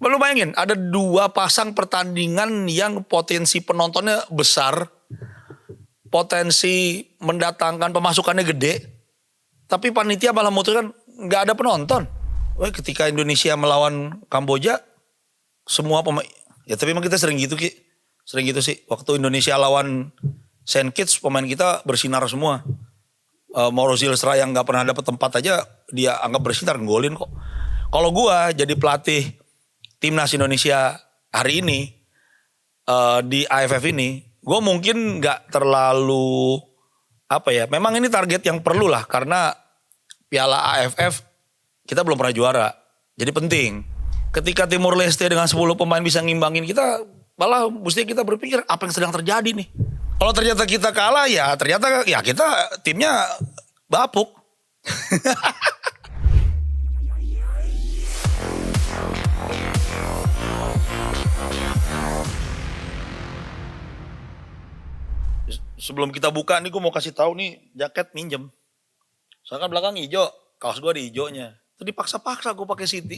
Lu bayangin ada dua pasang pertandingan yang potensi penontonnya besar, potensi mendatangkan pemasukannya gede, tapi panitia malah memutuskan nggak ada penonton. Wah, ketika Indonesia melawan Kamboja, semua pemain, ya tapi emang kita sering gitu Ki, sering gitu sih. Waktu Indonesia lawan Saint Kitts, pemain kita bersinar semua. Mauro Zilstra yang nggak pernah dapat tempat aja dia anggap bersinar, golin kok. Kalau gua jadi pelatih timnas Indonesia hari ini di AFF ini, gue mungkin nggak terlalu apa ya. Memang ini target yang perlu lah karena Piala AFF kita belum pernah juara, jadi penting. Ketika Timur Leste dengan 10 pemain bisa ngimbangin kita, malah mesti kita berpikir apa yang sedang terjadi nih. Kalau ternyata kita kalah ya ternyata ya kita timnya bapuk. Sebelum kita buka nih gue mau kasih tahu nih jaket minjem. Soalnya kan belakang hijau, kaos gue ada hijaunya. Itu dipaksa-paksa gue pakai Siti.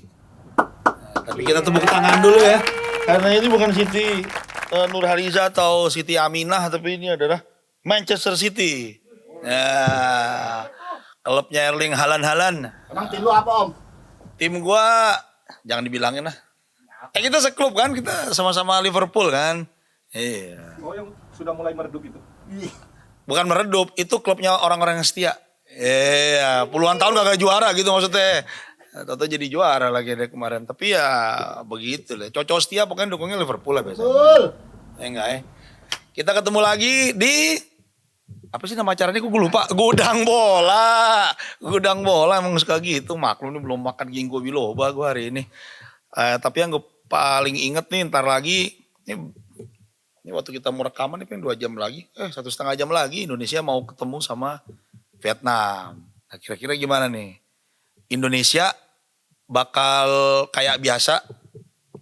Nah, tapi kita tepuk tangan dulu ya. Karena ini bukan Siti Nurhaliza atau Siti Aminah, tapi ini adalah Manchester City. Nah, klubnya Erling Haaland. Emang tim lu apa, Om? Tim gue jangan dibilangin lah. Kita seklub kan, kita sama-sama Liverpool kan. Iya. Oh, yang sudah mulai meredup itu. Bukan meredup, itu klubnya orang-orang yang setia. Iya, puluhan tahun gak juara gitu maksudnya. Tahu jadi juara lagi deh kemarin. Tapi ya begitu lah. Cocok setia pokoknya dukungnya Liverpool lah biasanya. Betul. Enggak ya. Kita ketemu lagi di apa sih nama acaranya? Gue lupa. Gudang bola. Gudang bola emang suka gitu. Maklum nih belum makan ginkgo biloba gue hari ini. Tapi yang gue paling inget nih ntar lagi ini waktu kita mau rekaman ini kan 2 jam lagi. 1,5 jam lagi Indonesia mau ketemu sama Vietnam. Nah, kira-kira gimana nih? Indonesia bakal kayak biasa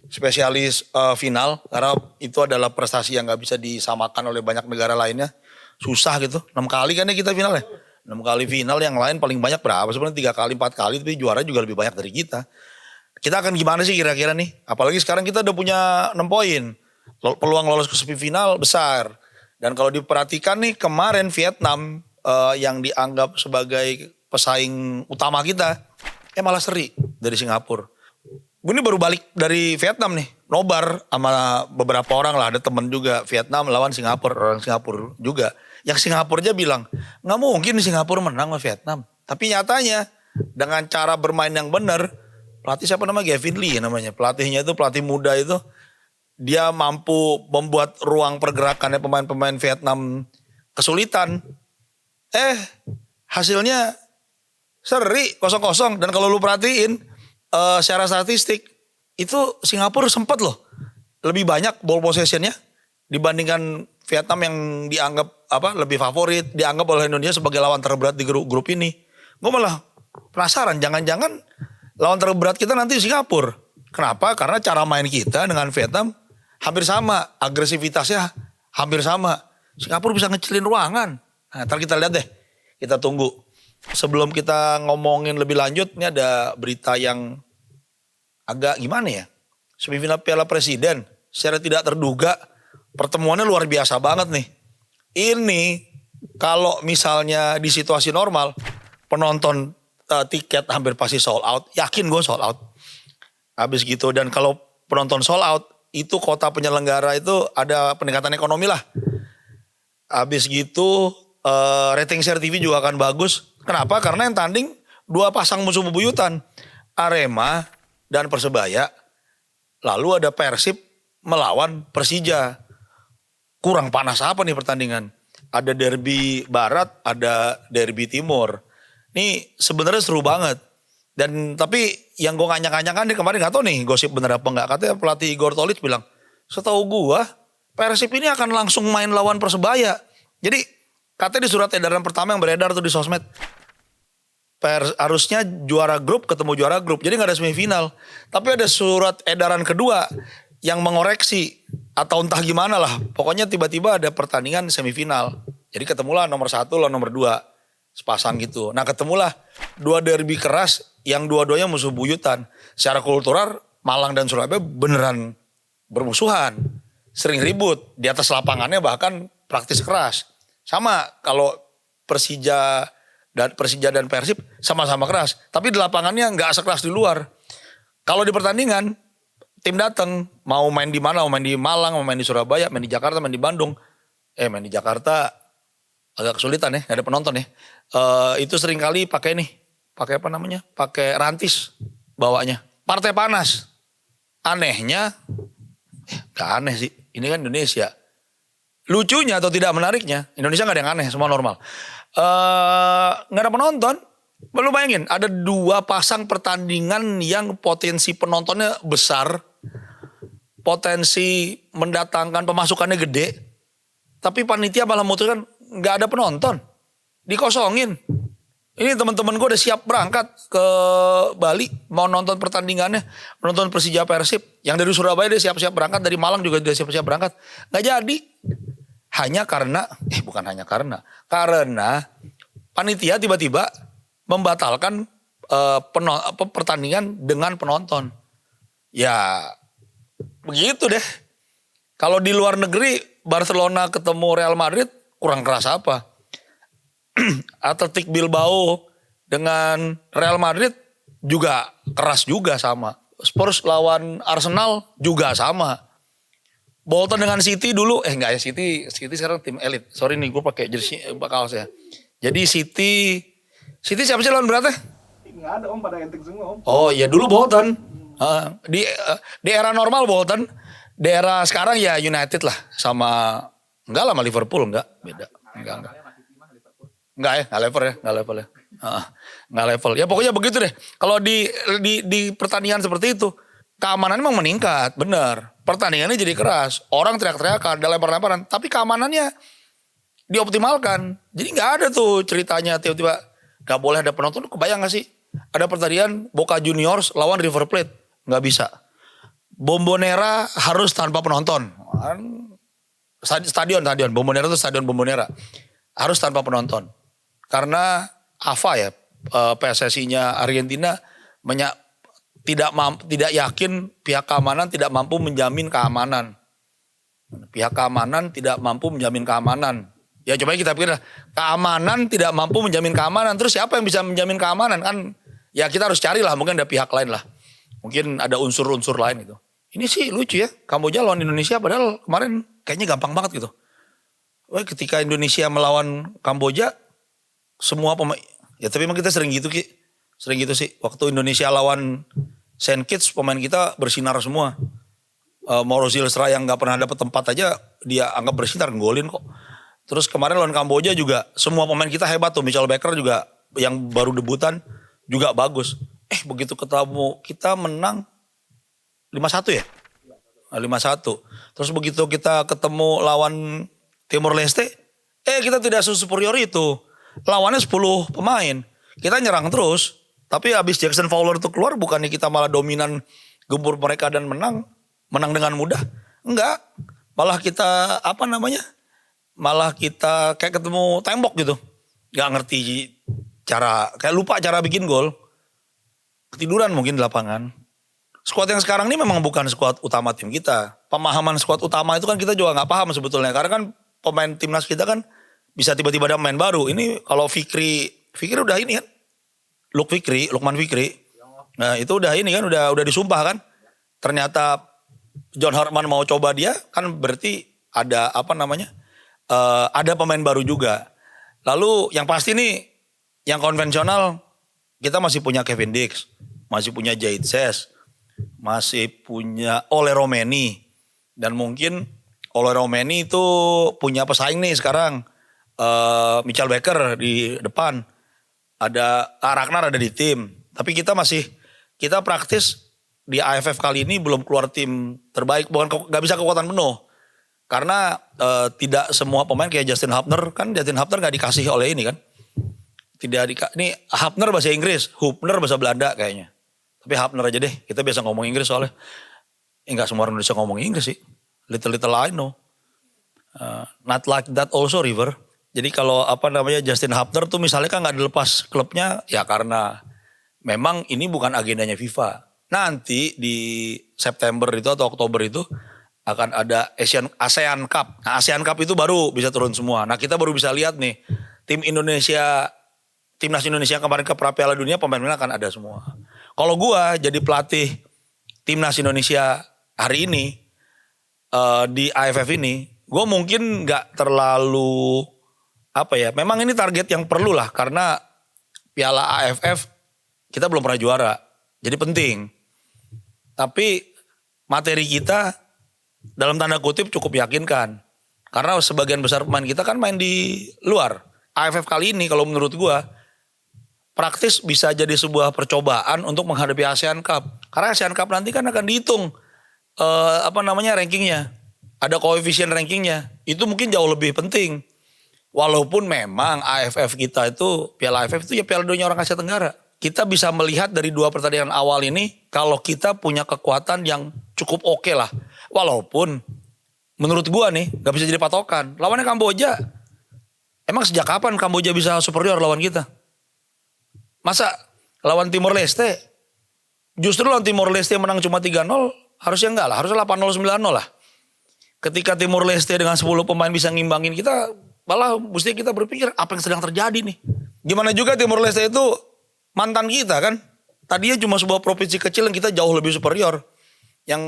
spesialis final karena itu adalah prestasi yang gak bisa disamakan oleh banyak negara lainnya. Susah gitu. 6 kali kan ya kita final ya. 6 kali final, yang lain paling banyak berapa? Sebenarnya 3 kali, 4 kali, tapi juara juga lebih banyak dari kita. Kita akan gimana sih kira-kira nih? Apalagi sekarang kita udah punya 6 poin. Peluang lolos ke semifinal besar. Dan kalau diperhatikan nih kemarin Vietnam yang dianggap sebagai pesaing utama kita malah seri dari Singapura. Gue ini baru balik dari Vietnam nih, nobar sama beberapa orang lah, ada temen juga Vietnam lawan Singapura, orang Singapura juga. Yang Singapura aja bilang nggak mungkin Singapura menang sama Vietnam. Tapi nyatanya dengan cara bermain yang benar, pelatih siapa namanya, Gavin Lee namanya, pelatihnya itu pelatih muda itu. Dia mampu membuat ruang pergerakannya pemain-pemain Vietnam kesulitan. Hasilnya seri 0-0. Dan kalau lu perhatiin secara statistik itu Singapura sempat loh lebih banyak ball possessionnya dibandingkan Vietnam yang dianggap lebih favorit, dianggap oleh Indonesia sebagai lawan terberat di grup ini. Gue malah penasaran, jangan-jangan lawan terberat kita nanti Singapura. Kenapa? Karena cara main kita dengan Vietnam hampir sama, agresivitasnya hampir sama. Singapura bisa ngecilin ruangan. Nah, ntar kita lihat deh, kita tunggu. Sebelum kita ngomongin lebih lanjut, ini ada berita yang agak gimana ya? Semifinal Piala Presiden, secara tidak terduga, pertemuannya luar biasa banget nih. Ini kalau misalnya di situasi normal, penonton tiket hampir pasti sold out. Yakin gue sold out. Habis gitu, dan kalau penonton sold out, itu kota penyelenggara itu ada peningkatan ekonomi lah. Habis gitu rating share TV juga akan bagus. Kenapa? Karena yang tanding 2 pasang musuh bebuyutan. Arema dan Persebaya. Lalu ada Persib melawan Persija. Kurang panas apa nih pertandingan? Ada derby barat, ada derby timur. Ini sebenarnya seru banget. Dan tapi yang gue nganyang-nganyangkan nih kemarin gak tau nih gosip bener apa enggak. Katanya pelatih Igor Tolic bilang, setahu gue Persib ini akan langsung main lawan Persebaya. Jadi katanya di surat edaran pertama yang beredar tuh di sosmed, harusnya juara grup ketemu juara grup. Jadi gak ada semifinal. Tapi ada surat edaran kedua yang mengoreksi atau entah gimana lah. Pokoknya tiba-tiba ada pertandingan semifinal. Jadi ketemulah nomor 1 lawan nomor 2. Sepasang gitu. Nah ketemulah 2 derby keras yang dua-duanya musuh buyutan. Secara kultural Malang dan Surabaya beneran bermusuhan. Sering ribut. Di atas lapangannya bahkan praktis keras. Sama kalau Persija dan Persib sama-sama keras. Tapi di lapangannya nggak sekeras di luar. Kalau di pertandingan, tim datang mau main di mana, mau main di Malang, mau main di Surabaya, main di Jakarta, main di Bandung. Main di Jakarta agak kesulitan ya, gak ada penonton ya. Itu sering kali pakai apa namanya? Pakai rantis bawanya. Partai panas. Anehnya, gak aneh sih. Ini kan Indonesia. Lucunya atau tidak menariknya, Indonesia gak ada yang aneh, semua normal. Gak ada penonton. Lu bayangin, ada 2 pasang pertandingan yang potensi penontonnya besar. Potensi mendatangkan pemasukannya gede. Tapi panitia malah memutuskan gak ada penonton. Dikosongin. Ini teman-teman gue udah siap berangkat ke Bali. Mau nonton pertandingannya. Menonton Persija Persib. Yang dari Surabaya dia siap-siap berangkat. Dari Malang juga dia siap-siap berangkat. Gak jadi. Bukan hanya karena. Karena panitia tiba-tiba membatalkan pertandingan dengan penonton. Ya begitu deh. Kalau di luar negeri Barcelona ketemu Real Madrid kurang keras apa? Athletic Bilbao dengan Real Madrid juga keras juga sama. Spurs lawan Arsenal juga sama. Bolton dengan City dulu, enggak ya City sekarang tim elit. Sorry nih gue pakai jersey kaos ya. Jadi City siapa sih lawan beratnya? Enggak ada om, pada enteng semua om. Oh iya dulu Bolton. Di era normal Bolton. Di era sekarang ya United lah sama enggak lah sama Liverpool enggak beda. Enggak. Enggak ya, enggak level ya. Enggak level. Ya pokoknya begitu deh. Kalau di pertandingan seperti itu, keamanan memang meningkat, benar. Pertandingannya jadi keras. Orang teriak-teriakan, ada lempar-lemparan, tapi keamanannya dioptimalkan. Jadi enggak ada tuh ceritanya tiba-tiba enggak boleh ada penonton. Kebayang gak sih? Ada pertandingan Boca Juniors lawan River Plate, enggak bisa. Bombonera harus tanpa penonton. Stadion Bombonera itu stadion Bombonera. Harus tanpa penonton. Karena AFA ya, PSSI-nya Argentina tidak yakin pihak keamanan tidak mampu menjamin keamanan. Pihak keamanan tidak mampu menjamin keamanan. Ya coba kita pikir keamanan tidak mampu menjamin keamanan. Terus siapa yang bisa menjamin keamanan kan? Ya kita harus carilah, mungkin ada pihak lain lah. Mungkin ada unsur-unsur lain gitu. Ini sih lucu ya, Kamboja lawan Indonesia padahal kemarin kayaknya gampang banget gitu. Wah, ketika Indonesia melawan Kamboja, semua pemain, ya tapi emang kita sering gitu Ki. Sering gitu sih, waktu Indonesia lawan Saint Kitts pemain kita bersinar semua. Mauro Zilstra yang gak pernah dapat tempat aja dia anggap bersinar, golin kok. Terus kemarin lawan Kamboja juga semua pemain kita hebat tuh, Michael Becker juga yang baru debutan juga bagus. Begitu ketemu kita menang 5-1 ya? 5-1. Terus begitu kita ketemu lawan Timor Leste, kita tidak superior itu. Lawannya 10 pemain. Kita nyerang terus, tapi habis Jackson Fowler itu keluar bukannya kita malah dominan gempur mereka dan menang dengan mudah. Enggak. Malah kita malah kita kayak ketemu tembok gitu. Gak ngerti kayak lupa cara bikin gol. Ketiduran mungkin di lapangan. Skuad yang sekarang ini memang bukan skuad utama tim kita. Pemahaman skuad utama itu kan kita juga gak paham sebetulnya. Karena kan pemain timnas kita kan bisa tiba-tiba ada pemain baru. Ini kalau Fikri udah ini kan. Lukman Fikri. Nah itu udah ini kan, udah disumpah kan. Ternyata John Hartman mau coba dia kan berarti ada ada pemain baru juga. Lalu yang pasti nih, yang konvensional kita masih punya Kevin Dix. Masih punya Jahit Ses. Masih punya Ole Romeni. Dan mungkin Ole Romeni itu punya pesaing nih sekarang. Michael Becker di depan. Ada Ragnar ada di tim. Tapi kita praktis di AFF kali ini belum keluar tim terbaik. Bukan gak bisa kekuatan penuh. Karena tidak semua pemain kayak Justin Hubner. Kan Justin Hubner gak dikasih oleh ini kan. Ini Hubner bahasa Inggris. Hubner bahasa Belanda kayaknya. Tapi Hubner aja deh, kita biasa ngomong Inggris soalnya. Enggak semua orang bisa ngomong Inggris sih. Little I know. Not like that also River. Jadi kalau Justin Hubner tuh misalnya kan gak dilepas klubnya. Ya karena memang ini bukan agendanya FIFA. nanti di September itu atau Oktober itu akan ada ASEAN Cup. Nah ASEAN Cup itu baru bisa turun semua. Nah kita baru bisa lihat nih timnas Indonesia kemarin ke Piala Dunia pemain-pemain akan ada semua. Kalau gua jadi pelatih timnas Indonesia hari ini di AFF ini, gua mungkin nggak terlalu memang ini target yang perlu lah karena Piala AFF kita belum pernah juara, jadi penting. Tapi materi kita dalam tanda kutip cukup meyakinkan karena sebagian besar pemain kita kan main di luar. AFF kali ini kalau menurut gua praktis bisa jadi sebuah percobaan untuk menghadapi ASEAN Cup. Karena ASEAN Cup nanti kan akan dihitung rankingnya. Ada koefisien rankingnya. Itu mungkin jauh lebih penting. Walaupun memang AFF kita itu, Piala AFF itu ya Piala Dunia orang Asia Tenggara. Kita bisa melihat dari 2 pertandingan awal ini kalau kita punya kekuatan yang cukup oke lah. Walaupun menurut gua nih gak bisa jadi patokan. Lawannya Kamboja. Emang sejak kapan Kamboja bisa superior lawan kita? Masa lawan Timor Leste? Justru lawan Timor Leste menang cuma 3-0, harusnya enggak lah, harusnya 8-0, 9-0 lah. Ketika Timor Leste dengan 10 pemain bisa ngimbangin kita, malah mesti kita berpikir apa yang sedang terjadi nih. Gimana juga Timor Leste itu mantan kita kan. Tadinya cuma sebuah provinsi kecil yang kita jauh lebih superior. Yang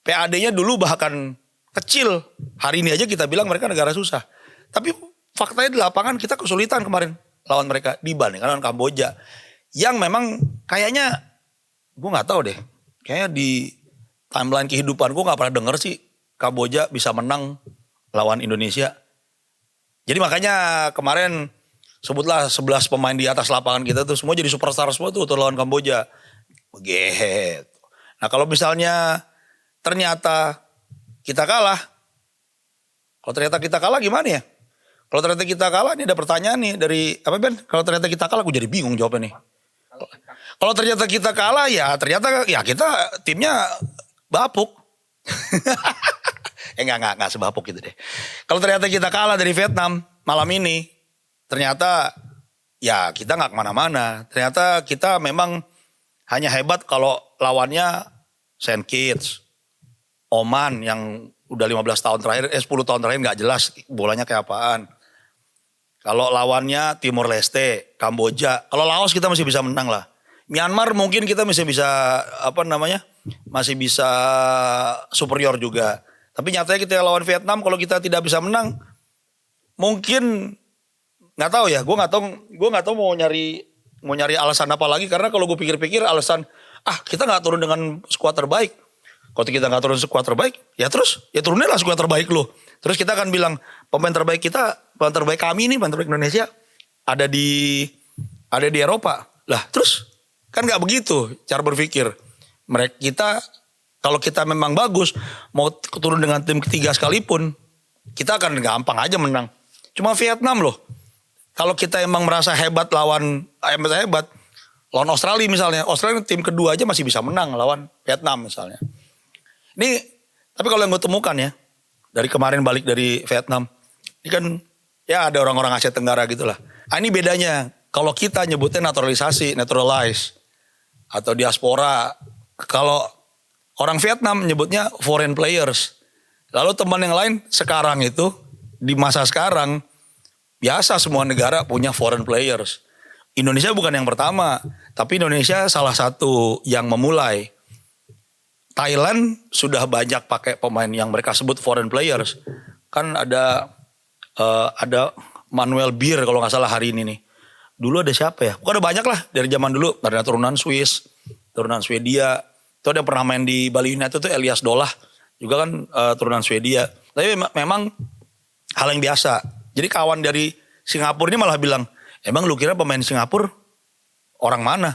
PAD-nya dulu bahkan kecil. Hari ini aja kita bilang mereka negara susah. Tapi faktanya di lapangan kita kesulitan kemarin lawan mereka dibandingkan lawan Kamboja. Yang memang kayaknya gue gak tahu deh. Kayaknya di timeline kehidupan gue gak pernah denger sih Kamboja bisa menang lawan Indonesia. Jadi makanya kemarin sebutlah 11 pemain di atas lapangan kita tuh semua jadi superstar semua tuh lawan Kamboja. Begitu. Nah kalau misalnya ternyata kita kalah. Kalau ternyata kita kalah gimana ya? Kalau ternyata kita kalah, ini ada pertanyaan nih dari Ben? Kalau ternyata kita kalah, gue jadi bingung jawabnya nih. Kalau ternyata kita kalah, ya ternyata ya kita timnya bapuk. Enggak sebapuk gitu deh. Kalau ternyata kita kalah dari Vietnam malam ini, ternyata ya kita nggak kemana-mana. Ternyata kita memang hanya hebat kalau lawannya Saint Kitts, Oman yang udah 15 tahun terakhir, 10 tahun terakhir nggak jelas bolanya kayak apaan. Kalau lawannya Timor Leste, Kamboja, kalau Laos kita masih bisa menang lah. Myanmar mungkin kita masih bisa masih bisa superior juga. Tapi nyatanya kita lawan Vietnam kalau kita tidak bisa menang, mungkin nggak tahu ya. Gue nggak tahu mau nyari alasan apa lagi karena kalau gue pikir-pikir alasan kita nggak turun dengan skuad terbaik. Kalau kita nggak turun skuad terbaik, ya turunin lah skuad terbaik lo. Terus kita akan bilang pemain terbaik kami nih, pemain terbaik Indonesia ada di Eropa. Lah terus kan nggak begitu cara berpikir. Kalau kita memang bagus, mau turun dengan tim ketiga sekalipun, kita akan gampang aja menang. Cuma Vietnam loh. Kalau kita emang merasa hebat lawan Australia misalnya. Australia tim kedua aja masih bisa menang lawan Vietnam misalnya. Ini, tapi kalau yang gue temukan ya, dari kemarin balik dari Vietnam, ini kan ya ada orang-orang Asia Tenggara gitu lah. Ini bedanya, kalau kita nyebutnya naturalize, atau diaspora. Kalau orang Vietnam nyebutnya foreign players. Lalu teman yang lain sekarang itu, di masa sekarang, biasa semua negara punya foreign players. Indonesia bukan yang pertama, tapi Indonesia salah satu yang memulai. Thailand sudah banyak pakai pemain yang mereka sebut foreign players. Kan ada Manuel Bir kalau nggak salah hari ini nih. Dulu ada siapa ya? Pokoknya ada banyak lah dari zaman dulu. Ada turunan Swiss, turunan Swedia. Itu ada yang pernah main di Bali United itu Elias Dolah. Juga kan turunan Swedia. Tapi memang hal yang biasa. Jadi kawan dari Singapura ini malah bilang, emang lu kira pemain Singapura orang mana?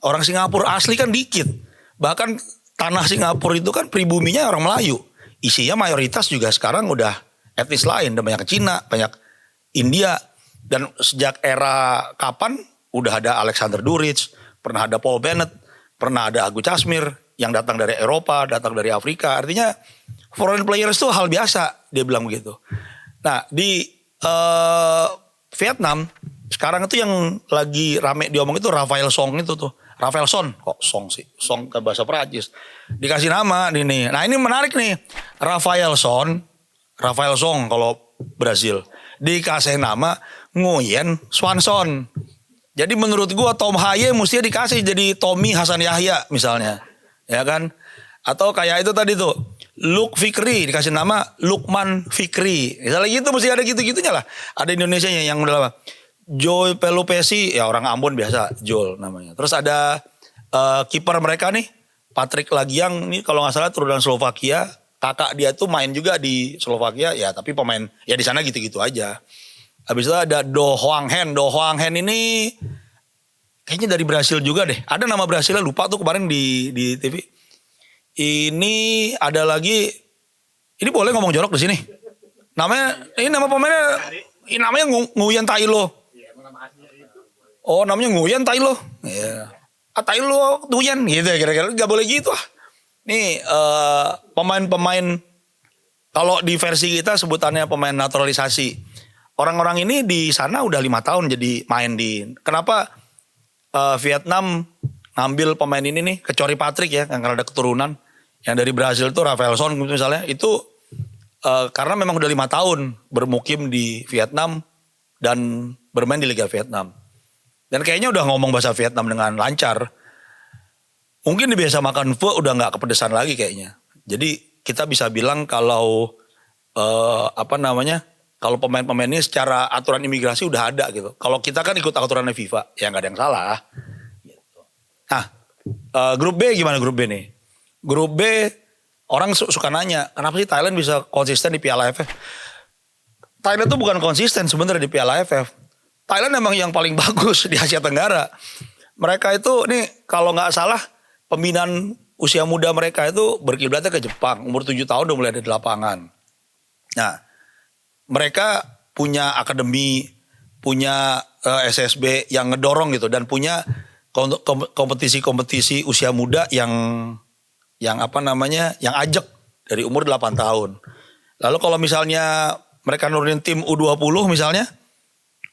Orang Singapura asli kan dikit. Bahkan tanah Singapura itu kan pribuminya orang Melayu. Isinya mayoritas juga sekarang udah etnis lain. Ada banyak Cina, banyak India. Dan sejak era kapan udah ada Alexander Duric, pernah ada Paul Bennett, pernah ada Agu Casmir yang datang dari Eropa, datang dari Afrika. Artinya foreign players itu hal biasa, dia bilang begitu. Nah di Vietnam sekarang itu yang lagi rame diomong itu Rafael Song itu tuh. Rafaelson, kok Song sih, Song ke bahasa Perancis. Dikasih nama ini. Nah ini menarik nih, Rafaelson kalau Brasil dikasih nama Nguyen Swanson. Jadi menurut gua Tom Haye mestinya dikasih jadi Tommy Hasan Yahya misalnya, ya kan? Atau kayak itu tadi tuh, Luke Fikri dikasih nama Lukman Fikri. Misalnya gitu mesti ada gitu-gitunya lah. Ada Indonesianya yang udah lama. Joy Pelupesi, ya orang Ambon biasa, Joel namanya. Terus ada kiper mereka nih, Patrick Lagiang, nih kalau nggak salah turunan Slovakia. Kakak dia tuh main juga di Slovakia, ya tapi pemain, ya di sana gitu-gitu aja. Habis itu ada Do Hwang Hen ini kayaknya dari Brasil juga deh. Ada nama Brasilnya lupa tuh kemarin di TV. Ini ada lagi, ini boleh ngomong jorok di sini. Ini nama pemainnya, ini namanya Nguyen Tailo. Oh namanya Nguyen Tailo. Ya. Tailo Nguyen gitu ya kira-kira. Gak boleh gitu ah. Nih pemain-pemain, kalau di versi kita sebutannya pemain naturalisasi. Orang-orang ini di sana udah 5 tahun jadi main di. Kenapa Vietnam ngambil pemain ini nih, kecuali Patrick ya, yang karena ada keturunan. Yang dari Brasil itu Rafaelson misalnya, itu karena memang udah 5 tahun bermukim di Vietnam dan bermain di Liga Vietnam. Dan kayaknya udah ngomong bahasa Vietnam dengan lancar. Mungkin dia biasa makan pho udah gak kepedesan lagi kayaknya. Jadi kita bisa bilang kalau kalau pemain-pemain ini secara aturan imigrasi udah ada gitu. Kalau kita kan ikut aturannya FIFA, ya nggak ada yang salah. Gitu. Nah, grup B gimana grup B nih? Grup B orang suka nanya, kenapa sih Thailand bisa konsisten di Piala AFF? Thailand tuh bukan konsisten sebenarnya di Piala AFF. Thailand emang yang paling bagus di Asia Tenggara. Mereka itu nih kalau nggak salah pembinaan usia muda mereka itu berkiblatnya ke Jepang. Umur 7 tahun udah mulai ada di lapangan. Nah, mereka punya akademi, punya SSB yang ngedorong gitu dan punya kompetisi-kompetisi usia muda yang ajak dari umur 8 tahun. Lalu kalau misalnya mereka nurunin tim U20 misalnya,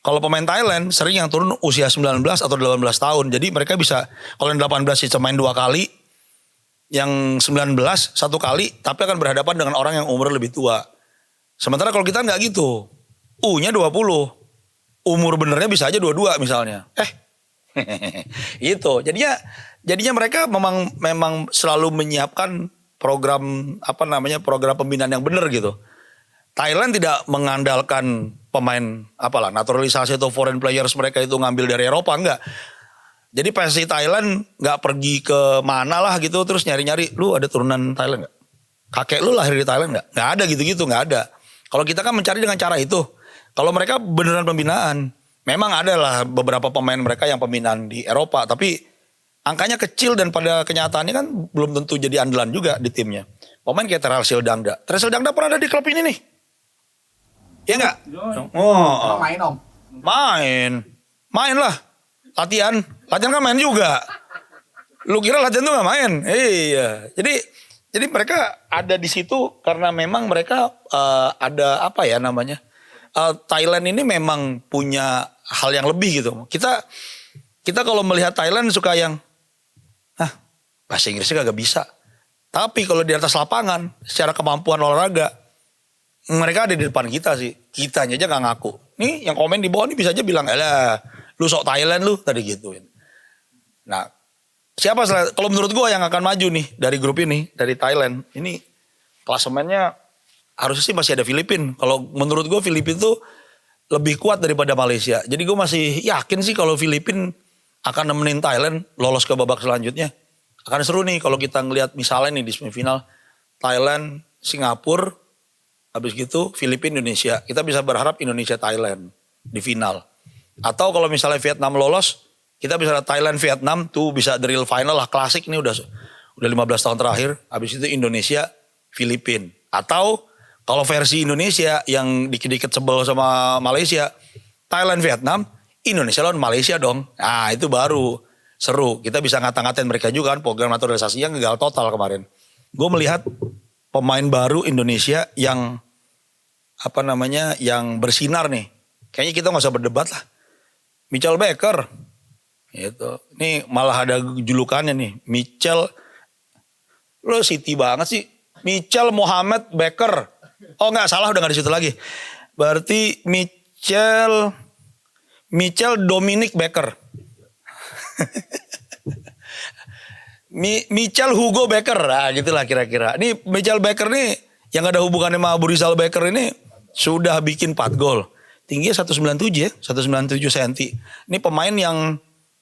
kalau pemain Thailand sering yang turun usia 19 atau 18 tahun. Jadi mereka bisa, kalau yang 18 bisa main 2 kali, yang 19 1 kali, tapi akan berhadapan dengan orang yang umur lebih tua. Sementara kalau kita nggak gitu, U-nya 20, umur benernya bisa aja 22 misalnya. Gitu. Jadinya mereka memang selalu menyiapkan program program pembinaan yang benar gitu. Thailand tidak mengandalkan pemain naturalisasi atau foreign players mereka itu ngambil dari Eropa, enggak. Jadi PSSI Thailand nggak pergi ke mana lah gitu terus nyari-nyari, lu ada turunan Thailand nggak? Kakek lu lahir di Thailand nggak? Nggak ada gitu-gitu, nggak ada. Kalau kita kan mencari dengan cara itu. Kalau mereka beneran pembinaan, memang ada lah beberapa pemain mereka yang pembinaan di Eropa, tapi angkanya kecil dan pada kenyataannya kan belum tentu jadi andalan juga di timnya. Pemain kayak Terasil Dangda pernah ada di klub ini nih. Iya nggak? Oh, Main om. Main lah. Latihan kan main juga. Lu kira latihan tuh nggak main? Iya. Jadi mereka ada di situ karena memang mereka ada Thailand ini memang punya hal yang lebih gitu. Kita kalau melihat Thailand suka yang bahasa Inggrisnya kagak bisa. Tapi kalau di atas lapangan secara kemampuan olahraga mereka ada di depan kita sih. Kitanya aja nggak ngaku. Nih yang komen di bawah ini bisa aja bilang, "Elah, lu sok Thailand lu," tadi gituin. Nah, siapa kalau menurut gue yang akan maju nih dari grup ini, dari Thailand, ini klasemennya harusnya sih masih ada Filipina. Kalau menurut gue Filipina tuh lebih kuat daripada Malaysia. Jadi gue masih yakin sih kalau Filipina akan nemenin Thailand lolos ke babak selanjutnya. Akan seru nih kalau kita ngelihat misalnya nih di semifinal Thailand, Singapura, habis gitu Filipina, Indonesia. Kita bisa berharap Indonesia Thailand di final. Atau kalau misalnya Vietnam lolos, kita bisa Thailand Vietnam tuh bisa the real final lah, klasik nih udah 15 tahun terakhir. Habis itu Indonesia Filipina. Atau kalau versi Indonesia yang dikit-dikit sebel sama Malaysia, Thailand Vietnam, Indonesia lawan Malaysia dong. Nah itu baru seru. Kita bisa ngata-ngatain mereka juga kan, program naturalisasinya gagal total kemarin. Gue melihat pemain baru Indonesia yang yang bersinar nih. Kayaknya kita gak usah berdebat lah. Mitchell Baker, Gitu. Ini malah ada julukannya nih, Mitchell. Lo City banget sih. Mitchell Mohamed Becker. Oh enggak, salah udah enggak di situ lagi. Berarti Mitchell Dominic Becker. Mitchell Hugo Becker. Nah gitulah kira-kira. Ini Mitchell Becker nih yang ada hubungannya sama Abu Rizal Becker ini sudah bikin 4 gol. Tingginya 197 ya, 197 cm. Ini pemain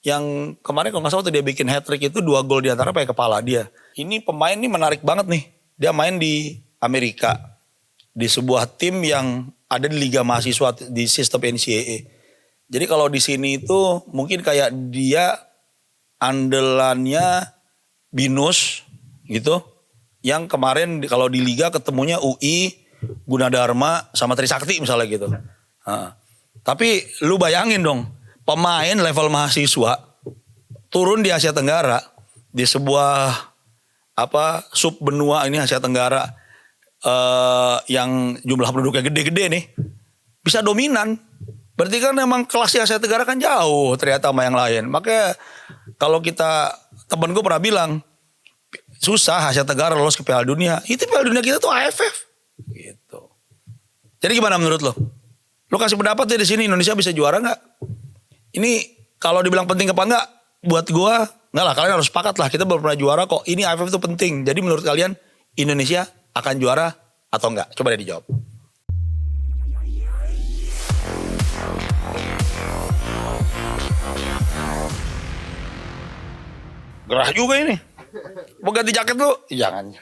yang kemarin kalau nggak salah tuh dia bikin hat-trick itu 2 gol di antara pakai kepala dia. Ini pemain ini menarik banget nih. Dia main di Amerika. Di sebuah tim yang ada di Liga Mahasiswa di sistem NCAA. Jadi kalau di sini itu mungkin kayak dia andalannya Binus gitu. Yang kemarin kalau di Liga ketemunya UI, Gunadarma sama Trisakti misalnya gitu. Nah, tapi lu bayangin dong. Pemain level mahasiswa turun di Asia Tenggara di sebuah sub benua ini Asia Tenggara yang jumlah penduduknya gede-gede nih bisa dominan. Berarti kan memang kelas di Asia Tenggara kan jauh ternyata sama yang lain. Makanya kalau temen gue pernah bilang susah Asia Tenggara lolos ke Piala Dunia. Itu Piala Dunia kita tuh AFF gitu. Jadi gimana menurut lo? Lo kasih pendapat deh di sini Indonesia bisa juara nggak? Ini kalau dibilang penting apa enggak, buat gua enggak lah, kalian harus sepakat lah, kita belum pernah juara kok. Ini AFF itu penting. Jadi menurut kalian Indonesia akan juara atau enggak? Coba deh dijawab. Gerah juga ini. Mau ganti jaket lu? Jangan.